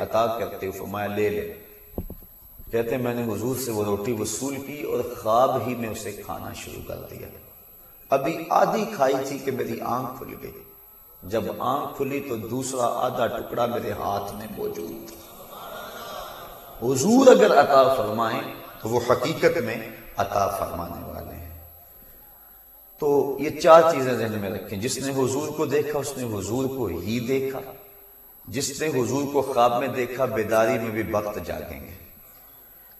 عطا کرتے ہو؟ فرمایا لے لے۔ کہتے ہیں میں نے حضور سے وہ روٹی وصول کی اور خواب ہی میں اسے کھانا شروع کر دیا۔ ابھی آدھی کھائی تھی کہ میری آنکھ کھل گئی۔ جب آنکھ کھلی تو دوسرا آدھا ٹکڑا میرے ہاتھ میں موجود تھا۔ حضور اگر عطا فرمائیں تو وہ حقیقت میں عطا فرمانے والے ہیں۔ تو یہ چار چیزیں ذہن میں رکھیں، جس نے حضور کو دیکھا اس نے حضور کو ہی دیکھا، جس نے حضور کو خواب میں دیکھا بیداری میں بھی وقت جاگیں گے،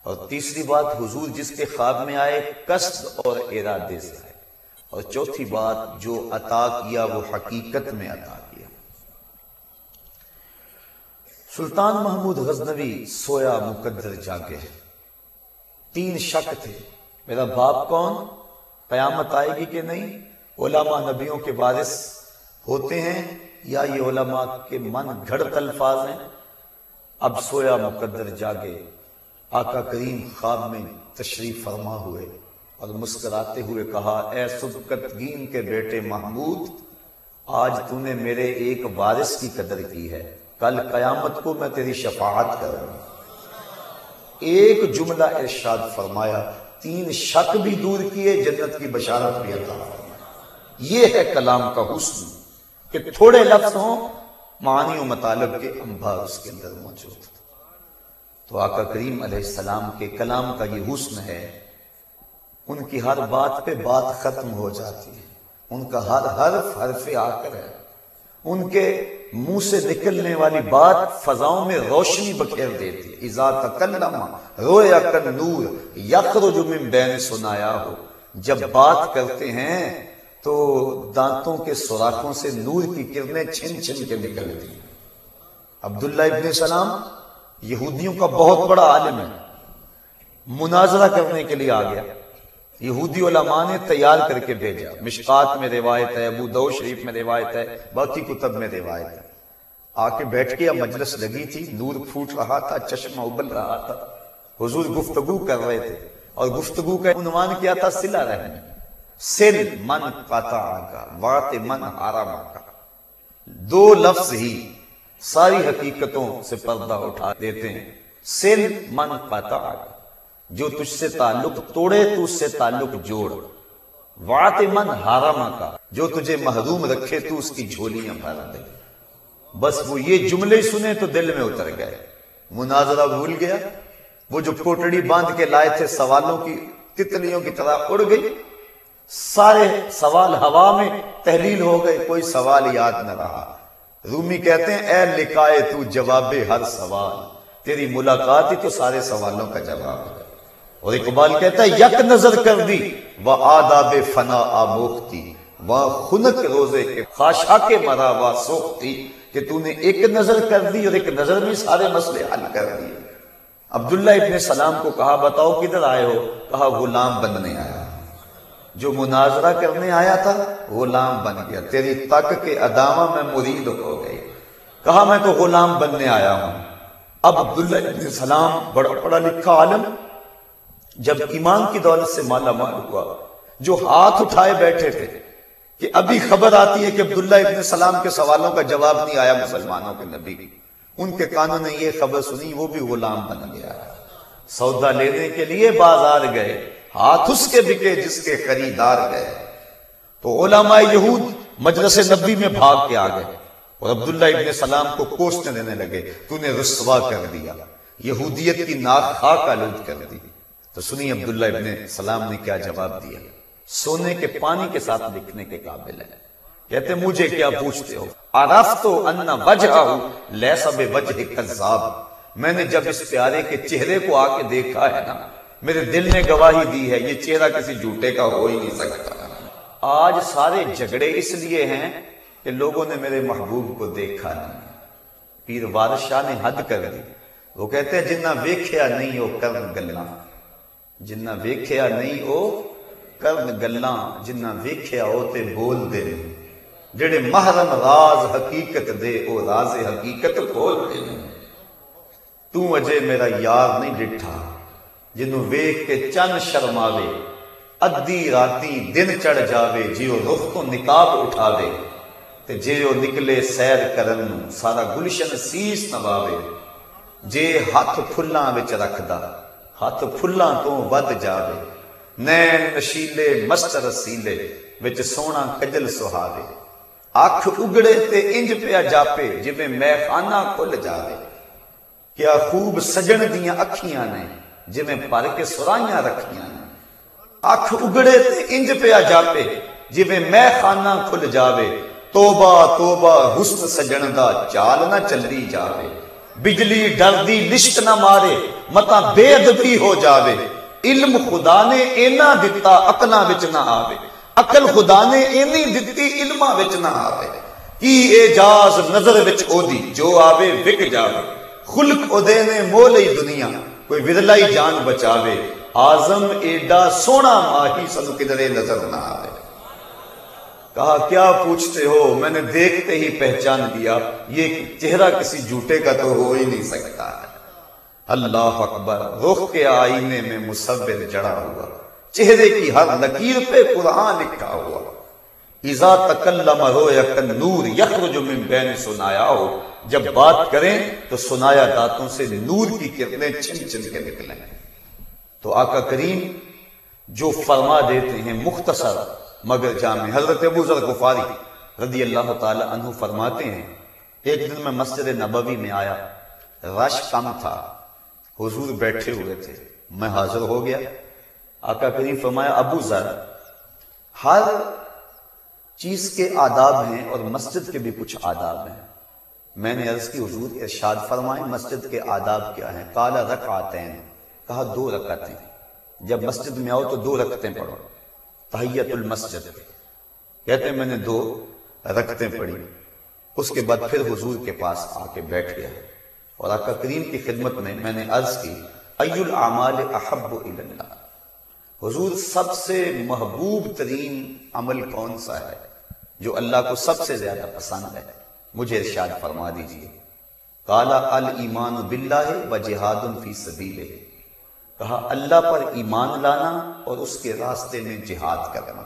اور تیسری بات حضور جس کے خواب میں آئے قصد اور ارادے سے آئے، اور چوتھی بات جو عطا کیا وہ حقیقت میں عطا کیا۔ سلطان محمود غزنوی سویا مقدر جاگے، تین شک تھے، میرا باپ کون، قیامت آئے گی کہ نہیں، علماء نبیوں کے وارث ہوتے ہیں یا یہ علماء کے من گھڑت الفاظ ہیں۔ اب سویا مقدر جاگے، آقا کریم خواب میں تشریف فرما ہوئے اور مسکراتے ہوئے کہا، اے سبکتگین کے بیٹے محمود، آج تو نے میرے ایک وارث کی قدر کی ہے، کل قیامت کو میں تیری شفاعت کروں۔ ایک جملہ ارشاد فرمایا، تین شک بھی دور کیے، جنت کی بشارت بھی عطا فرمائی۔ یہ ہے کلام کا حسن کہ تھوڑے لفظ ہوں، معانی و مطالب کے انبار اس کے اندر موجود۔ تو آقا کریم علیہ السلام کے کلام کا یہ حسن ہے، ان کی ہر بات پہ بات ختم ہو جاتی ہے، ان کا ہر حرف حرف آخر ہے، ان کے منہ سے نکلنے والی بات فضاؤں میں روشنی بکھیر دیتی ہے۔ اذا تکلم رویا کالنور یخرج من بین سنایا ہو، جب بات کرتے ہیں تو دانتوں کے سوراخوں سے نور کی کرنیں چھن چھن کے نکلتی ہیں۔ عبداللہ ابن سلام یہودیوں کا بہت بڑا عالم ہے، مناظرہ کرنے کے لیے آ گیا، یہودی علماء نے تیار کر کے بھیجا، مشکات میں روایت ہے، ابو داؤد شریف میں روایت ہے، باقی کتب میں روایت ہے۔ آ کے بیٹھ کے مجلس لگی تھی، نور پھوٹ رہا تھا، چشمہ ابل رہا تھا، حضور گفتگو کر رہے تھے، اور گفتگو کا عنوان کیا تھا، صلہ رحم، سل من قطعک وات من حرمک۔ دو لفظ ہی ساری حقیقتوں سے پردہ اٹھا دیتے ہیں۔ سل من قطعک، جو تجھ سے تعلق توڑے تو اس سے تعلق جوڑ، وات من حرمک، جو تجھے محروم رکھے تو اس کی جھولیاں بھر دے۔ بس وہ یہ جملے سنے تو دل میں اتر گئے، مناظرہ بھول گیا، وہ جو کوٹڑی باندھ کے لائے تھے سوالوں کی تتلیوں کی طرح اڑ گئی، سارے سوال ہوا میں تحلیل ہو گئے، کوئی سوال یاد نہ رہا۔ رومی کہتے ہیں، اے لکھائے تو جواب ہر سوال، تیری ملاقات ہی تو سارے سوالوں کا جواب ہے۔ اور اقبال کہتا ہے، یک نظر کر دی و آداب فنا آموختی و خنک روزے کے خاشا کے مرا و سوختی، کہ تو نے ایک نظر کر دی اور ایک نظر میں سارے مسئلے حل کر دیے۔ عبداللہ ابن سلام کو کہا، بتاؤ کدھر آئے ہو؟ کہا غلام بننے آیا، جو مناظرہ کرنے آیا تھا غلام بن گیا، تیری تک کے ادامہ میں مرید ہو گئی۔ کہا میں تو غلام بننے آیا ہوں۔ اب عبداللہ ابن سلام بڑا پڑھا لکھا عالم، جب ایمان کی دولت سے مالا مال ہوا، جو ہاتھ اٹھائے بیٹھے تھے کہ ابھی خبر آتی ہے کہ عبداللہ ابن سلام کے سوالوں کا جواب نہیں آیا مسلمانوں کے نبی، ان کے کانوں نے یہ خبر سنی، وہ بھی غلام بن گیا۔ سودا لینے کے لیے بازار گئے، ہاتھ اس کے بکے جس کے خریدار گئے۔ تو علماء یہود مجلس نبی میں بھاگ کے آ گئے اور عبداللہ ابن سلام کو کوسنے دینے لگے، تو نے رسوا کر دیا، یہودیت کی ناک خاک آلود کر دی۔ تو سنی عبداللہ ابن سلام نے کیا جواب دیا، سونے کے پانی کے ساتھ لکھنے کے قابل ہے۔ کہتے مجھے کیا پوچھتے ہو، عرفت ان وجہہ لیس بوجہ کذاب، میں نے جب اس پیارے کے چہرے کو آ کے دیکھا ہے نا، میرے دل نے گواہی دی ہے یہ چہرہ کسی جھوٹے کا ہو ہی نہیں سکتا۔ آج سارے جھگڑے اس لیے ہیں کہ لوگوں نے میرے محبوب کو دیکھا نہیں۔ پیر وارث شاہ نے حد کر دی، وہ کہتے ہیں جنہ ویکھیا نہیں ہو کرن گلاں، جنہ ویکھیا نہیں ہو کرن گلاں، جنہ ویکھیا ہو تے بول دے، جڑے محرم راز حقیقت دے او راز حقیقت کھول دے۔ تو اجے میرا یار نہیں ڈٹھا، جنوں ویکھ کے چن شرماوے، ادھی راتی دن چڑھ جاوے، جیو رخ تو نقاب اٹھاوے، تے جیو نکلے سیر کرن سارا گلشن سیس نواوے۔ جے ہاتھ پھلاں وچ رکھدا ہاتھ پھلاں تو ود جاوے، نین نشیلے مست رسیلے وچ سونا کجل سہاوے، اکھ اگڑے تے انج پیا جاپے جویں میں خانہ کھل جاوے، کیا خوب سجن دیاں اکھیاں نے جویں پر کے سرائیاں رکھیاں نے، اکھ اگڑے تے انج پیا جاپے جویں میں خانہ کھل جاوے، توبہ توبہ حسن سجن دا چال نہ چلی جاوے، بجلی ڈر دی لشک نہ مارے متا بے ادبی ہو جاوے، علم خدا نے اینا دتا عقلاں وچ نہ آوے، عقل خدا نے اینی دتی علماں وچ نہ آوے، کی اعجاز نظر وچ او دی جو آوے وک جاوے، خلق او دے نے مولئی دنیا کوئی ودلائی جان بچاوے، آزم ایڈا سونا ماہی سن کدرے نظر نہ آوے۔ کہا کیا پوچھتے ہو، میں نے دیکھتے ہی پہچان لیا، یہ چہرہ کسی جھوٹے کا تو ہو ہی نہیں سکتا ہے۔ اللہ اکبر، رخ کے آئینے میں مصور جڑا ہوا، چہرے کی ہر لکیر پہ قرآن لکھا ہوا، اذا تکلم رویا کالنور یخرج من بین سنایا ہو، جب بات کریں تو سنایا دانتوں سے نور کی کرنیں چھن چھن کے نکلیں۔ تو آقا کریم جو فرما دیتے ہیں مختصر مگر جامع، حضرت ابو ذر غفاری رضی اللہ تعالی عنہ فرماتے ہیں، ایک دن میں مسجد نبوی میں آیا، رش کم تھا، حضور بیٹھے ہوئے تھے، میں حاضر ہو گیا۔ آقا کریم فرمایا ابو ذر، ہر چیز کے آداب ہیں اور مسجد کے بھی کچھ آداب ہیں۔ میں نے عرض کی حضور ارشاد فرمائیں مسجد کے آداب کیا ہیں؟ قال رکعتین، کہا 2 رکعتیں، جب مسجد میں آؤ تو 2 رکعتیں پڑھو، تحیت المسجد، کہتے ہیں میں نے 2 رکعتیں پڑھی، اس کے بعد پھر حضور کے پاس آ کے بیٹھ گیا اور آقا کریم کی خدمت میں نے عرض کی ای الاعمال احب الی اللہ، حضور سب سے محبوب ترین عمل کون سا ہے جو اللہ کو سب سے زیادہ پسند ہے؟ مجھے ارشاد فرما دیجئے۔ قال الایمان باللہ وجہاد فی سبیلہ، کہا اللہ پر ایمان لانا اور اس کے راستے میں جہاد کرنا،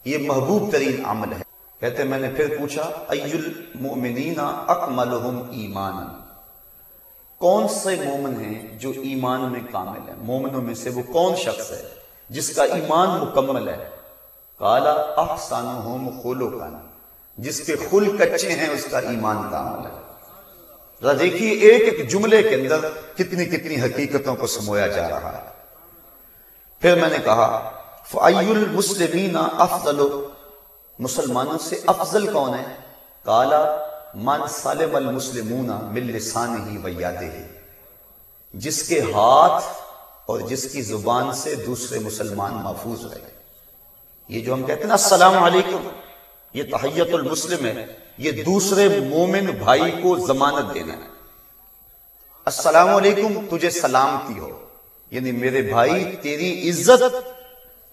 یہ محبوب ترین عمل ہے۔ کہتے میں نے پھر پوچھا ای المؤمنین اکملہم ایمانا، کون سے مومن ہیں جو ایمان میں کامل ہے؟ مومنوں میں سے وہ کون شخص ہے جس کا ایمان مکمل ہے؟ قال احسنہم خلقا، جس کے خلق اچھے ہیں اس کا ایمان کامل ہے۔ ذرا دیکھیے ایک ایک جملے کے اندر کتنی کتنی حقیقتوں کو سمویا جا رہا ہے۔ پھر میں نے کہا فَأَيُّ الْمُسْلِمِينَ أَفْضَلُ، مسلمانوں سے افضل کون ہے؟ قَالَ مَنْ سَلِمَ الْمُسْلِمُونَ مِنْ لِسَانِهِ وَيَدِهِ، جس کے ہاتھ اور جس کی زبان سے دوسرے مسلمان محفوظ رہے۔ یہ جو ہم کہتے ہیں نا السلام علیکم، یہ تحیت المسلم ہے، یہ دوسرے مومن بھائی کو ضمانت دینا ہے۔ السلام علیکم، تجھے سلامتی ہو، یعنی میرے بھائی تیری عزت،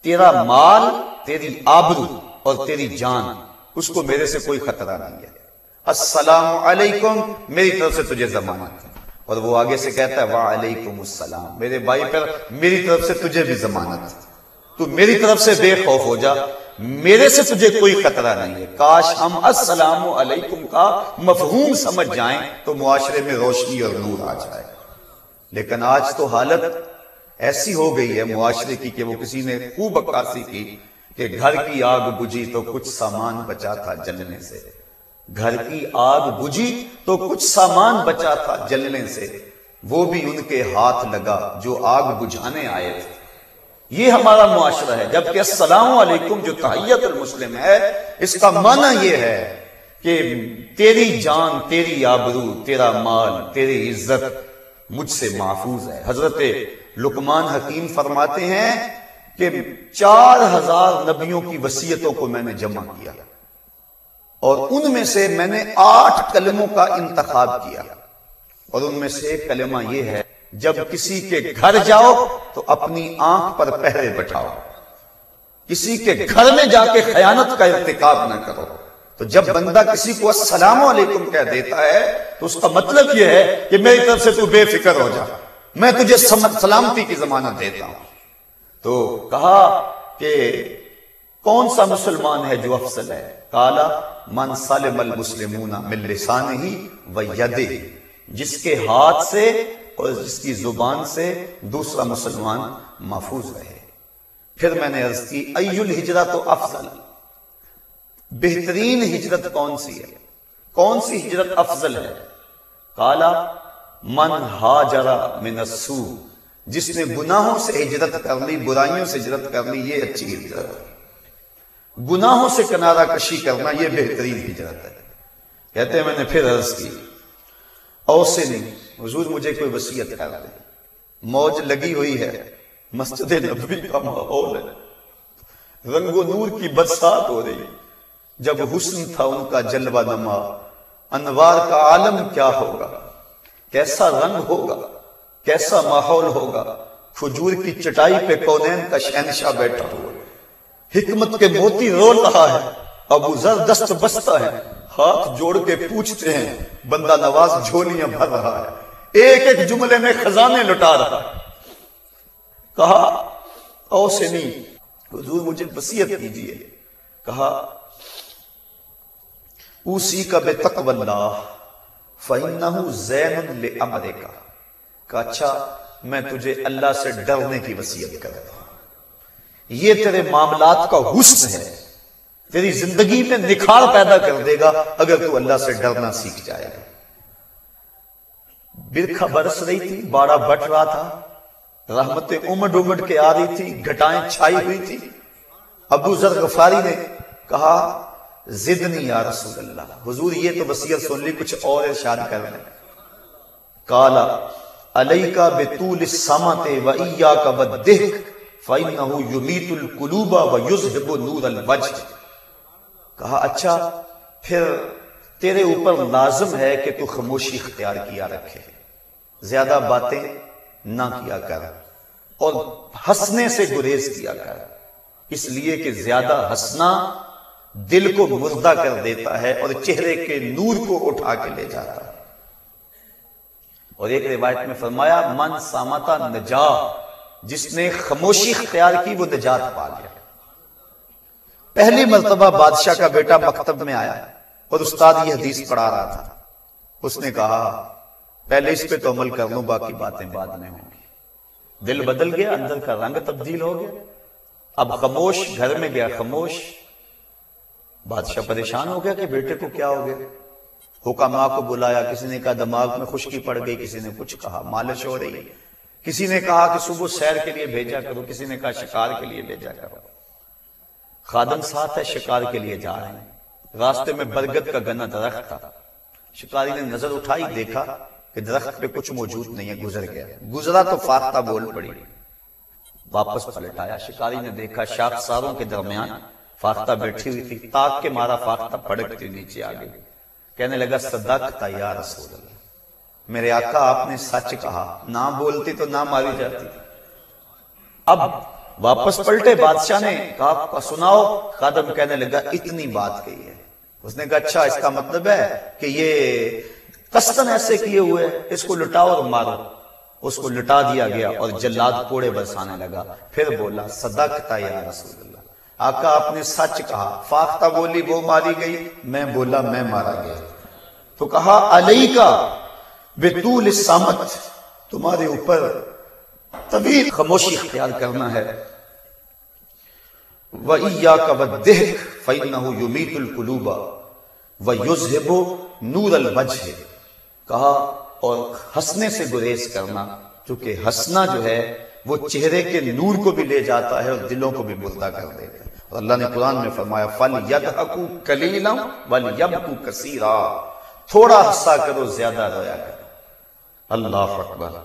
تیرا مال، تیری آبرو اور تیری جان، اس کو میرے سے کوئی خطرہ نہیں ہے۔ السلام علیکم، میری طرف سے تجھے ضمانت ہے۔ اور وہ آگے سے کہتا ہے وعلیکم السلام، میرے بھائی پر میری طرف سے تجھے بھی ضمانت ہے، تو میری طرف سے بے خوف ہو جا، میرے سے تجھے کوئی خطرہ نہیں ہے۔ کاش ہم السلام علیکم کا مفہوم سمجھ جائیں تو معاشرے میں روشنی اور نور آ جائے، لیکن آج تو حالت ایسی ہو گئی ہے معاشرے کی کہ وہ کسی نے خوب عکاسی کی کہ گھر کی آگ بجھی تو کچھ سامان بچا تھا جلنے سے، گھر کی آگ بجھی تو کچھ سامان بچا تھا جلنے سے، وہ بھی ان کے ہاتھ لگا جو آگ بجھانے آئے تھے۔ یہ ہمارا معاشرہ ہے، جبکہ السلام علیکم جو تحیت المسلم ہے، اس کا معنی یہ ہے کہ تیری جان، تیری آبرو، تیرا مال، تیری عزت مجھ سے محفوظ ہے۔ حضرت لقمان حکیم فرماتے ہیں کہ 4000 نبیوں کی وصیتوں کو میں نے جمع کیا اور ان میں سے میں نے 8 کلموں کا انتخاب کیا، اور ان میں سے ایک کلمہ یہ ہے جب کسی کے گھر جاؤ تو اپنی آنکھ پر پہرے بٹھاؤ، کسی کے گھر میں جا کے خیانت کا ارتکاب نہ کرو۔ تو جب بندہ کسی کو السلام علیکم کہہ دیتا ہے تو اس کا مطلب یہ ہے کہ میری طرف سے تو بے فکر ہو جا، میں تجھے سلامتی کی ضمانت دیتا ہوں۔ تو کہا کہ کون سا مسلمان ہے جو افضل ہے؟ قال من سلم المسلمون من لسانه ويده، جس کے ہاتھ سے اور جس کی زبان سے دوسرا مسلمان محفوظ رہے۔ پھر میں نے عرض کی ای الہجرت افضل، بہترین ہجرت کون سی ہے، کون سی ہجرت افضل ہے؟ قالا من ہاجر من السوء، جس نے گناہوں سے ہجرت کر لی، برائیوں سے ہجرت کر لی، یہ اچھی ہجرت ہے۔ گناہوں سے کنارہ کشی کرنا یہ بہترین ہجرت ہے۔ کہتے ہیں میں نے پھر عرض کی اوصنی، حضور مجھے کوئی وصیت کر دے، موج لگی ہوئی ہے، مسجد نبوی کا ماحول ہے، رنگ و نور کی برسات ہو رہی ہے، جب حسن تھا ان کا جلوہ نما، انوار کا عالم کیا ہوگا، کیسا رنگ ہوگا، کیسا ماحول ہوگا، کھجور کی چٹائی پہ کونین کا شہنشاہ بیٹھا ہوا، حکمت کے موتی رول رہا ہے، ابو ذر دست بستہ ہے، ہاتھ جوڑ کے پوچھتے ہیں، بندہ نواز جھولیاں بھر رہا ہے، ایک ایک جملے میں خزانے لٹا رہا ہے۔ کہا اوصنی، حضور مجھے وصیت کیجیے۔ کہا اوصیک بتقوی اللہ فإنہ زین لأمرک، کہ اچھا میں تجھے اللہ سے ڈرنے کی وصیت کرتا ہوں، یہ تیرے معاملات کا حسن ہے، تیری زندگی میں نکھار پیدا کر دے گا اگر تو اللہ سے ڈرنا سیکھ جائے گا۔ برکھا برس رہی تھی، باڑا بٹ رہا تھا، رحمتیں امڈ امڈ کے آ رہی تھی، گھٹائیں چھائی ہوئی تھی۔ ابو ذر غفاری نے کہا زدنی یا رسول اللہ، حضور یہ تو وصیت سن لی، کچھ اور ارشاد کر رہے ہیں۔ قالا علیک بطول السمت وإیاک والضحک فإنہ یمیت القلوب ویذہب نور الوجہ۔ کہا اچھا پھر تیرے اوپر لازم ہے کہ تو خاموشی اختیار کیا رکھے، زیادہ باتیں نہ کیا کر، اور ہنسنے سے گریز کیا کر، اس لیے کہ زیادہ ہنسنا دل کو مردہ کر دیتا ہے اور چہرے کے نور کو اٹھا کے لے جاتا ہے۔ اور ایک روایت میں فرمایا من سامتا نجا، جس نے خاموشی اختیار کی وہ نجات پا گیا۔ پہلی مرتبہ بادشاہ کا بیٹا مکتب میں آیا اور استاد یہ حدیث پڑھا رہا تھا، اس نے کہا پہلے اس پہ تو عمل کر لوں، باقی باتیں بعد میں ہوں گی۔ دل بدل گیا، اندر کا رنگ تبدیل ہو گیا، اب خاموش، گھر میں گیا خاموش۔ بادشاہ پریشان ہو گیا کہ بیٹے کو کیا ہو گیا، حکماء کو بلایا، کسی نے کہا دماغ میں خشکی پڑ گئی، کسی نے کچھ کہا مالش ہو رہی ہے، کسی نے کہا کہ صبح سیر کے لیے بھیجا کرو، کسی نے کہا شکار کے لیے بھیجا کرو۔ خادم ساتھ ہے، شکار کے لیے جا رہے ہیں، راستے میں برگد کا گنا درخت تھا، شکاری نے نظر اٹھائی، دیکھا کہ درخت پہ کچھ موجود نہیں ہے، گزر گیا، گزرا تو فاختہ بول پڑی، واپس پلٹ آیا، شکاری نے دیکھا شاخساروں کے درمیان فاختہ بیٹھی ہوئی تھی، تاک کے مارا فاختہ پھڑکتی نیچے آ گئی، کہنے لگا صدقت یا رسول اللہ، میرے آقا آپ نے سچ کہا، نہ بولتی تو نہ ماری جاتی۔ اب واپس پلٹے، بادشاہ نے کہا سناؤ، خادم کہنے لگا اتنی بات کہی ہے۔ اس نے کہا اچھا اس کا مطلب ہے کہ یہ قصدن ایسے کیے ہوئے، اس کو لٹاؤ اور مارو۔ اس کو لٹا دیا گیا اور جلاد کوڑے برسانے لگا، پھر بولا صدقت یا رسول اللہ، آقا آپ نے سچ کہا، فاختہ بولی وہ ماری گئی، میں بولا میں مارا گیا۔ تو کہا علیکا بطول الصمت، تمہارے اوپر طویل خاموشی اختیار کرنا ہے، وَإِيَّاكَ وَالضِّحْكَ فَإِنَّهُ يُمِيتُ الْقُلُوبَ وَيُذْهِبُ نُورَ الْوَجْهِ، کہا اور ہنسنے سے گریز کرنا، کیونکہ ہنسنا جو ہے وہ چہرے کے نور کو بھی لے جاتا ہے اور دلوں کو بھی مردہ کر دیتا ہے۔ اور اللہ نے قرآن میں فرمایا فَلْيَضْحَكُوا قَلِيلًا وَلْيَبْكُوا كَثِيرًا، تھوڑا ہنسا کرو زیادہ رویا کرو۔ اللہ اکبر۔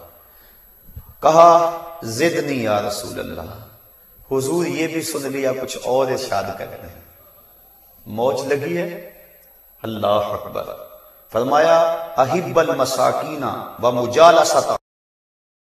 کہا زدنی یا رسول اللہ، حضور یہ بھی سن لیا، کچھ اور ارشاد کرتے ہیں، موج لگی ہے۔ اللہ اکبر۔ فرمایا احب المساکین ومجالست